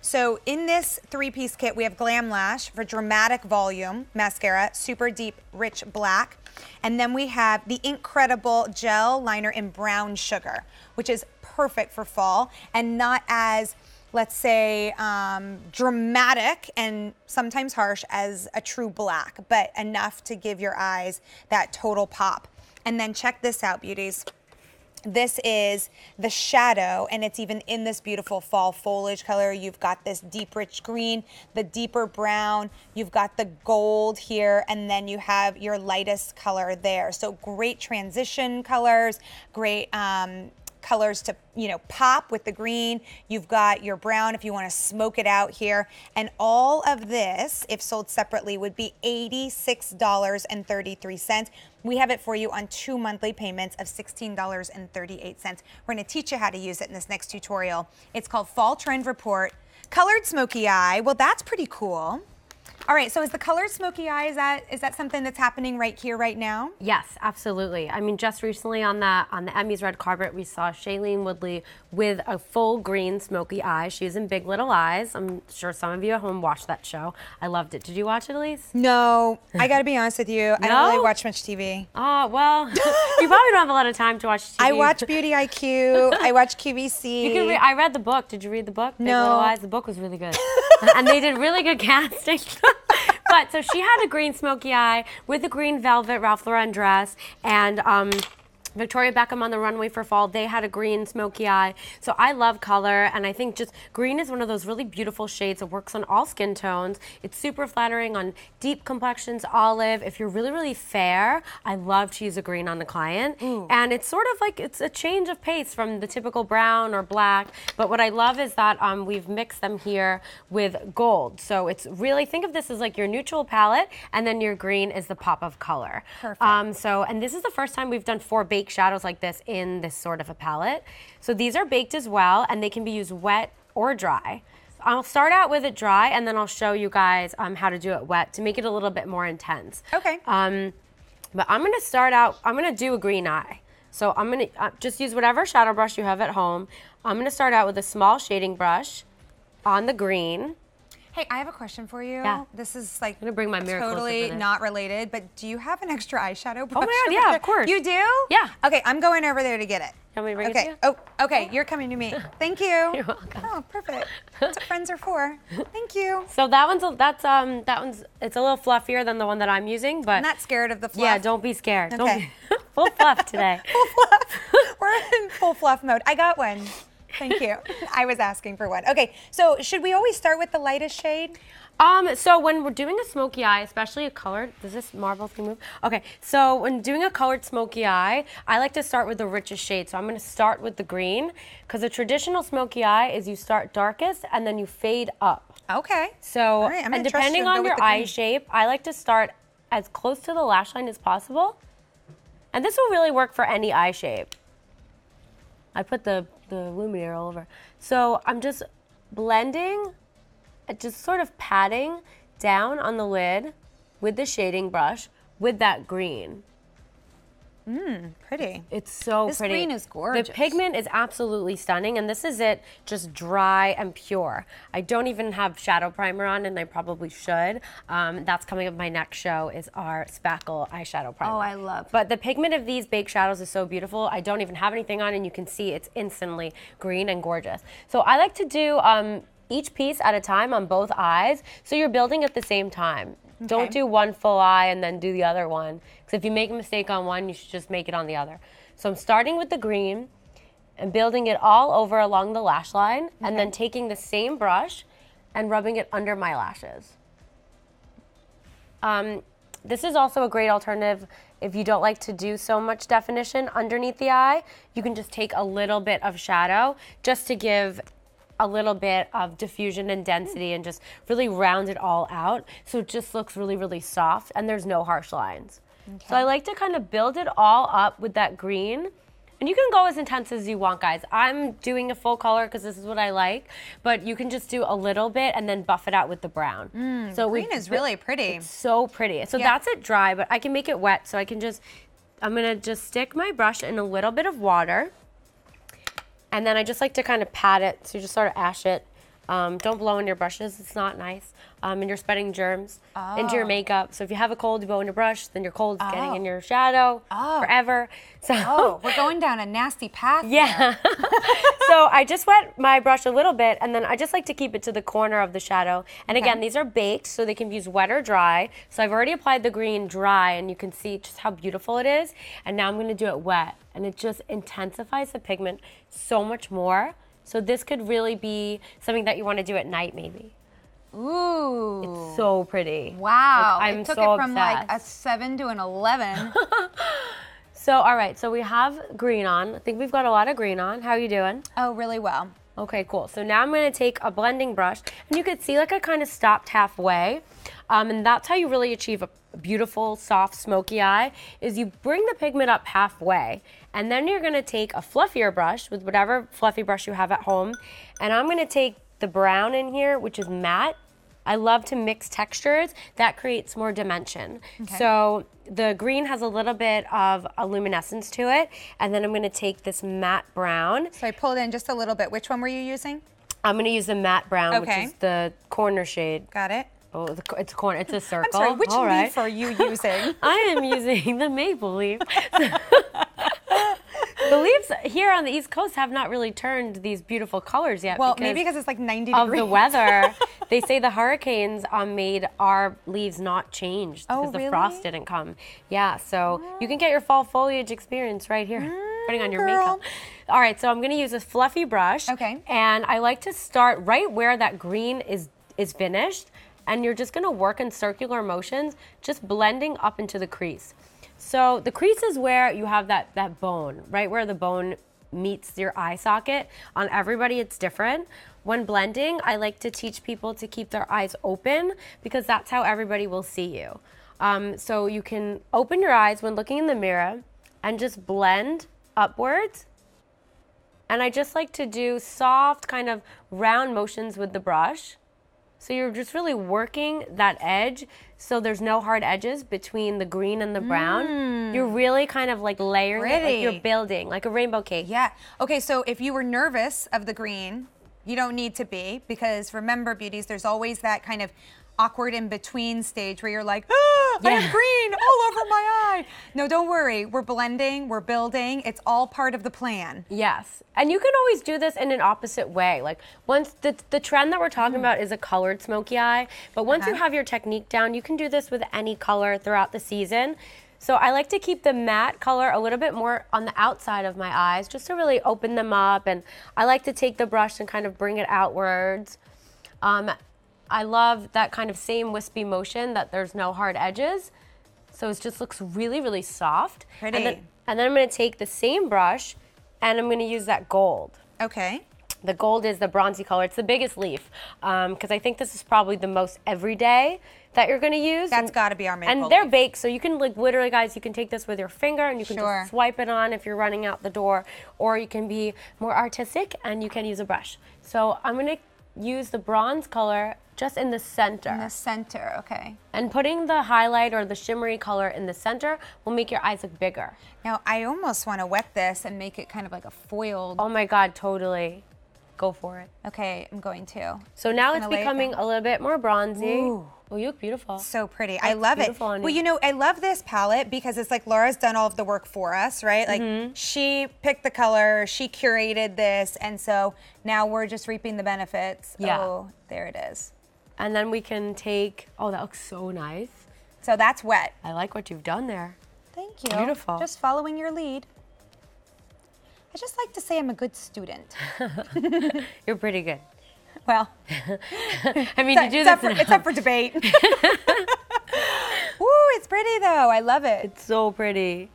So in this 3-piece kit, we have Glam Lash for dramatic volume mascara, super deep, rich black. And then we have the incredible gel liner in brown sugar, which is perfect for fall and not as, let's say, dramatic and sometimes harsh as a true black, but enough to give your eyes that total pop. And then check this out, beauties. This is the shadow, and it's even in this beautiful fall foliage color. You've got this deep, rich green, the deeper brown, you've got the gold here, and then you have your lightest color there. So great transition colors, great colors to, pop with the green. You've got your brown if you want to smoke it out here. And all of this, if sold separately, would be $86.33. We have it for you on 2 monthly payments of $16.38. We're going to teach you how to use it in this next tutorial. It's called Fall Trend Report. Colored Smoky Eye. Well, that's pretty cool. All right, so is the colored smoky eye, is that something that's happening right here, right now? Yes, absolutely. I mean, just recently on the Emmys red carpet, we saw Shailene Woodley with a full green smoky eye. She's in Big Little Lies. I'm sure some of you at home watched that show. I loved it. Did you watch it, Elise? No, I got to be honest with you. I don't really watch much TV. Oh, well, you probably don't have a lot of time to watch TV. I watch Beauty IQ. I watch QVC. I read the book. Did you read the book? No. Big Little Lies. The book was really good. And they did really good casting. But so she had a green smoky eye with a green velvet Ralph Lauren dress, and Victoria Beckham on the runway for fall, they had a green smoky eye. So I love color, and I think just green is one of those really beautiful shades that works on all skin tones. It's super flattering on deep complexions, olive. If you're really, really fair, I love to use a green on the client. Ooh. And it's sort of like, it's a change of pace from the typical brown or black. But what I love is that we've mixed them here with gold. So it's really, think of this as like your neutral palette, and then your green is the pop of color. Perfect. And this is the first time we've done 4 baked shadows like this in this sort of a palette. So these are baked as well, and they can be used wet or dry. I'll start out with it dry, and then I'll show you guys how to do it wet to make it a little bit more intense. Okay. But I'm gonna start out, I'm gonna do a green eye. So I'm gonna just use whatever shadow brush you have at home. I'm gonna start out with a small shading brush on the green. Hey, I have a question for you. Yeah. This is like I'm gonna bring my mirror totally not related, but do you have an extra eyeshadow brush? Oh my God, yeah, of course. You do? Yeah. Okay, I'm going over there to get it. You want me to bring it Okay. to you? Oh, okay. You're coming to me. Thank you. You're welcome. Oh, perfect. That's what friends are for. Thank you. So that one's it's a little fluffier than the one that I'm using, but I'm not scared of the fluff. yeah, don't be scared. Okay. Don't be, full fluff today. Full fluff. We're in full fluff mode. I got one. Thank you. I was asking for one. Okay, so should we always start with the lightest shade? So when we're doing a smoky eye, especially a colored, does this marble thing move? Okay, so when doing a colored smoky eye, I like to start with the richest shade. So I'm gonna start with the green, because a traditional smoky eye is you start darkest and then you fade up. Okay. So, all right, I'm and gonna trust you depending and go on with your the eye green. shape, I like to start as close to the lash line as possible. And this will really work for any eye shape. I put the luminaire all over. So I'm just blending, just sort of patting down on the lid with the shading brush with that green. Pretty. It's so This pretty. green is gorgeous. The pigment is absolutely stunning, and this is it, just dry and pure. I don't even have shadow primer on, and I probably should. That's coming up. My next show is our spackle eyeshadow primer. Oh, I love. But the pigment of these baked shadows is so beautiful. I don't even have anything on, and you can see it's instantly green and gorgeous. So I like to do each piece at a time on both eyes, so you're building at the same time. Okay. Don't do one full eye and then do the other one, because if you make a mistake on one, you should just make it on the other. So I'm starting with the green and building it all over along the lash line, and then taking the same brush and rubbing it under my lashes. This is also a great alternative if you don't like to do so much definition underneath the eye. You can just take a little bit of shadow just to give a little bit of diffusion and density and just really round it all out, so it just looks really, really soft and there's no harsh lines. Okay. So I like to kind of build it all up with that green. And you can go as intense as you want, guys. I'm doing a full color because this is what I like, but you can just do a little bit and then buff it out with the brown. So green is really pretty. It's so pretty. So that's it dry, but I can make it wet. So I'm gonna just stick my brush in a little bit of water. And then I just like to kind of pat it, so you just sort of ash it Don't blow in your brushes. It's not nice. And you're spreading germs into your makeup. So if you have a cold, you blow in your brush, then your cold's getting in your shadow forever. So we're going down a nasty path. Yeah. So I just wet my brush a little bit, and then I just like to keep it to the corner of the shadow. And again, these are baked, so they can be used wet or dry. So I've already applied the green dry, and you can see just how beautiful it is. And now I'm going to do it wet, and it just intensifies the pigment so much more. So this could really be something that you want to do at night, maybe. Ooh. It's so pretty. Wow. Like, I'm it took so it from obsessed. like a 7 to an 11. So, all right, so we have green on. I think we've got a lot of green on. How are you doing? Oh, really well. Okay, cool. So now I'm going to take a blending brush, and you can see like I kind of stopped halfway. And that's how you really achieve a beautiful, soft, smoky eye, is you bring the pigment up halfway, and then you're going to take a fluffier brush with whatever fluffy brush you have at home, and I'm going to take the brown in here, which is matte. I love to mix textures. That creates more dimension. Okay. So the green has a little bit of a luminescence to it, and then I'm going to take this matte brown. So I pulled in just a little bit. Which one were you using? I'm going to use the matte brown, which is the corner shade. Got it. Oh, it's a corner. It's a circle. I'm sorry, which leaf are you using? I am using the maple leaf. The leaves here on the East Coast have not really turned these beautiful colors yet. Well, maybe because it's like 90 of degrees. The weather. They say the hurricanes made our leaves not change because the frost didn't come. Yeah, so you can get your fall foliage experience right here, putting on your makeup. All right, so I'm going to use a fluffy brush. Okay. And I like to start right where that green is finished, and you're just going to work in circular motions, just blending up into the crease. So the crease is where you have that bone, right where the bone meets your eye socket. On everybody, it's different. When blending, I like to teach people to keep their eyes open because that's how everybody will see you. So you can open your eyes when looking in the mirror and just blend upwards. And I just like to do soft kind of round motions with the brush. So you're just really working that edge so there's no hard edges between the green and the brown. You're really kind of like layering it, like you're building, like a rainbow cake. Yeah. Okay, so if you were nervous of the green, you don't need to be, because remember, beauties, there's always that kind of awkward in-between stage where you're like, I have green all over my eye. No, don't worry. We're blending, we're building. It's all part of the plan. Yes. And you can always do this in an opposite way. Like once the trend that we're talking about is a colored smoky eye, but once you have your technique down, you can do this with any color throughout the season. So I like to keep the matte color a little bit more on the outside of my eyes just to really open them up. And I like to take the brush and kind of bring it outwards. I love that kind of same wispy motion, that there's no hard edges. So it just looks really, really soft. Pretty. And then I'm going to take the same brush and I'm going to use that gold. Okay. The gold is the bronzy color. It's the biggest leaf because I think this is probably the most everyday that you're going to use. That's got to be our maple And they're leaf. baked, so you can like literally, guys, you can take this with your finger and you can just swipe it on if you're running out the door, or you can be more artistic and you can use a brush. So I'm going to use the bronze color just in the center. In the center, okay. And putting the highlight or the shimmery color in the center will make your eyes look bigger. Now, I almost want to wet this and make it kind of like a foiled. Oh my God, totally. Go for it. Okay, I'm going to. So now it's becoming a little bit more bronzy. Ooh. Oh, you look beautiful. So pretty. I love it. Well, you. you know, I love this palette because it's like Laura's done all of the work for us, right? Like she picked the color, she curated this, and so now we're just reaping the benefits. Yeah. Oh, there it is. And then we can take, oh, that looks so nice. So that's wet. I like what you've done there. Thank you. Beautiful. Just following your lead. I just like to say I'm a good student. You're pretty good. Well, I mean, you do this it's up for debate. Ooh, it's pretty though. I love it. It's so pretty.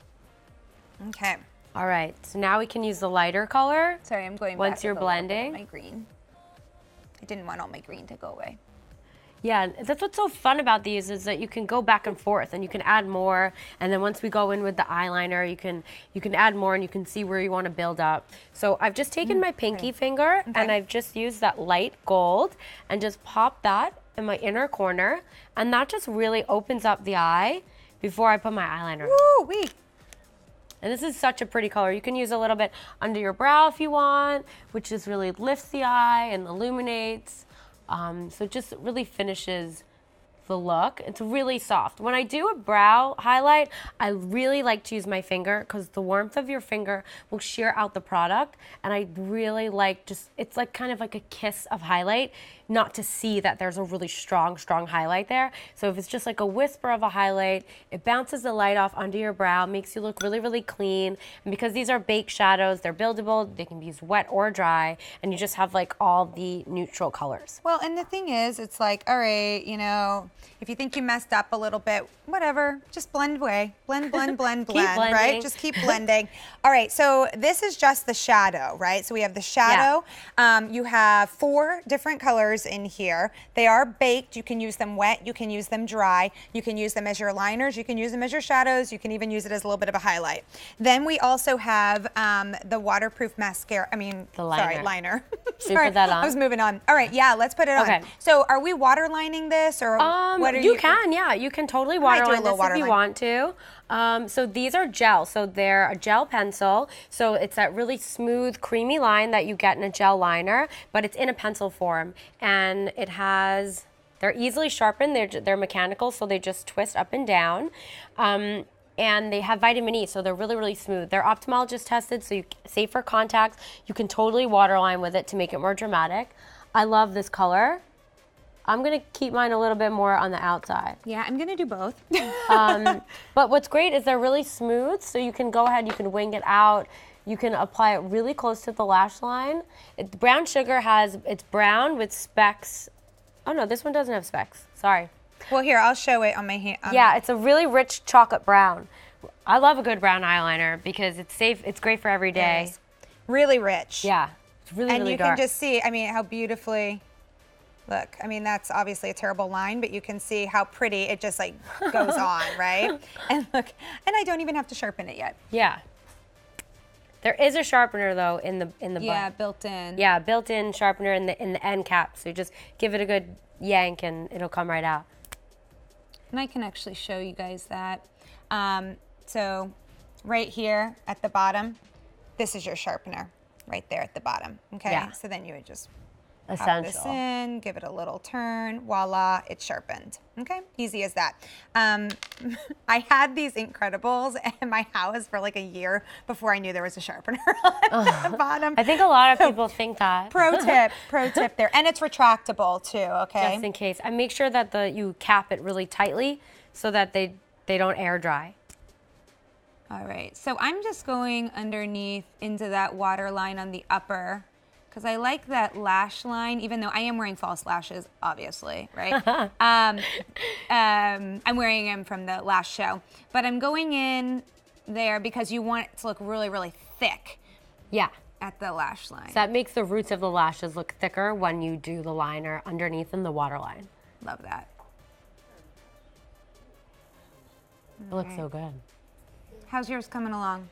Okay. All right, so now we can use the lighter color. Sorry, I'm going back. Once you're blending. My green. I didn't want all my green to go away. Yeah, that's what's so fun about these is that you can go back and forth and you can add more. And then once we go in with the eyeliner, you can add more and you can see where you want to build up. So I've just taken my pinky finger and I've just used that light gold and just popped that in my inner corner. And that just really opens up the eye before I put my eyeliner on. Woo wee. And this is such a pretty color. You can use a little bit under your brow if you want, which just really lifts the eye and illuminates. So it just really finishes the look. It's really soft. When I do a brow highlight, I really like to use my finger because the warmth of your finger will shear out the product, and I really like it's like kind of like a kiss of highlight, not to see that there's a really strong highlight there. So if it's just like a whisper of a highlight, it bounces the light off under your brow, makes you look really clean. And because these are baked shadows, they're buildable, they can be used wet or dry, and you just have like all the neutral colors. Well, and the thing is, it's like, all right, you know, if you think you messed up a little bit, whatever, just blend away. Blend, right? Just keep blending. All right, so this is just the shadow, right? So we have the shadow. Yeah. You have 4 different colors in here. They are baked. You can use them wet. You can use them dry. You can use them as your liners. You can use them as your shadows. You can even use it as a little bit of a highlight. Then we also have the waterproof mascara. I mean, liner. Sorry, put that on? I was moving on. All right, yeah, let's put it on. So are we waterlining this, or what are you? You can, yeah. You can totally waterline this if you want to. So these are gel. So they're a gel pencil. So it's that really smooth, creamy line that you get in a gel liner, but it's in a pencil form. And it has, they're easily sharpened. They're mechanical, so they just twist up and down. And they have vitamin E, so they're really smooth. They're ophthalmologist tested, so safe for contacts. You can totally waterline with it to make it more dramatic. I love this color. I'm going to keep mine a little bit more on the outside. Yeah, I'm going to do both. But what's great is they're really smooth, so you can go ahead, you can wing it out. You can apply it really close to the lash line. Brown sugar it's brown with specks. Oh no, this one doesn't have specks. Sorry. Well, here, I'll show it on my hand. Yeah, it's a really rich chocolate brown. I love a good brown eyeliner because it's safe. It's great for every day. Really rich. Yeah, it's really dark. And you can just see, I mean, how beautifully. Look, I mean, that's obviously a terrible line, but you can see how pretty it just like goes on, right? And look, and I don't even have to sharpen it yet. Yeah. There is a sharpener though in the yeah, butt. built in. Yeah, built-in sharpener in the end cap. So you just give it a good yank and it'll come right out. And I can actually show you guys that. So right here at the bottom, this is your sharpener right there at the bottom. Okay. Yeah. So then you would just Essential. pop this in, give it a little turn, voila, it's sharpened. Okay, easy as that. I had these Incredibles in my house for like a year before I knew there was a sharpener on the bottom. I think a lot of people think that. Pro tip there. And it's retractable too, okay? Just in case. And make sure that you cap it really tightly so that they don't air dry. All right, so I'm just going underneath into that water line on the upper, because I like that lash line, even though I am wearing false lashes, obviously, right? I'm wearing them from the last show. But I'm going in there because you want it to look really thick. Yeah. At the lash line. So that makes the roots of the lashes look thicker when you do the liner underneath in the water line. Love that. It looks so good. How's yours coming along?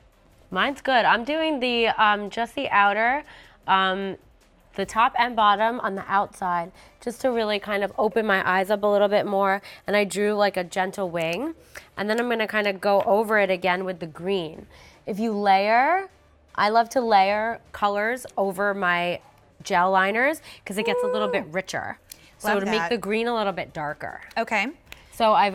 Mine's good. I'm doing the just the outer, the top and bottom on the outside, just to really kind of open my eyes up a little bit more. And I drew like a gentle wing. And then I'm going to kind of go over it again with the green. If you layer, I love to layer colors over my gel liners because it gets a little bit richer. So to make the green a little bit darker. Okay. So I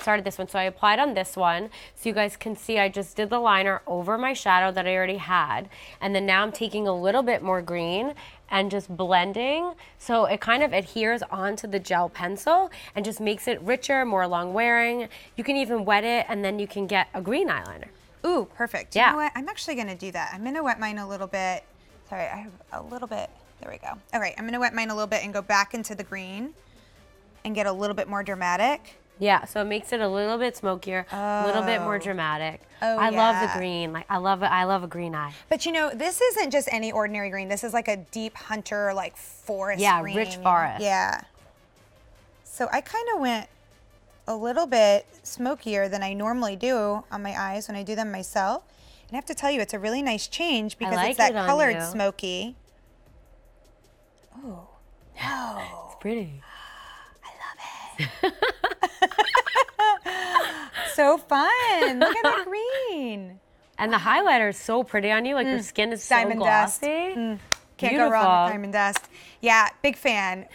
started this one. So I applied on this one. So you guys can see I just did the liner over my shadow that I already had. And then now I'm taking a little bit more green and just blending. So it kind of adheres onto the gel pencil and just makes it richer, more long wearing. You can even wet it and then you can get a green eyeliner. Ooh, perfect. Yeah. You know what? I'm actually going to do that. I'm going to wet mine a little bit. Sorry, I have a little bit. There we go. All right, I'm going to wet mine a little bit and go back into the green and get a little bit more dramatic. Yeah, so it makes it a little bit smokier, a little bit more dramatic. Oh, I love the green. Like I love a green eye. But you know, this isn't just any ordinary green. This is like a deep hunter, like forest green. Yeah, rich forest. Yeah. So I kind of went a little bit smokier than I normally do on my eyes when I do them myself. And I have to tell you, it's a really nice change because it's that colored smoky. Oh, no. It's pretty. So fun. Look at the green. And the highlighter is so pretty on you. Like your skin is so diamond glossy. dust. Can't go wrong with diamond dust. Yeah, big fan.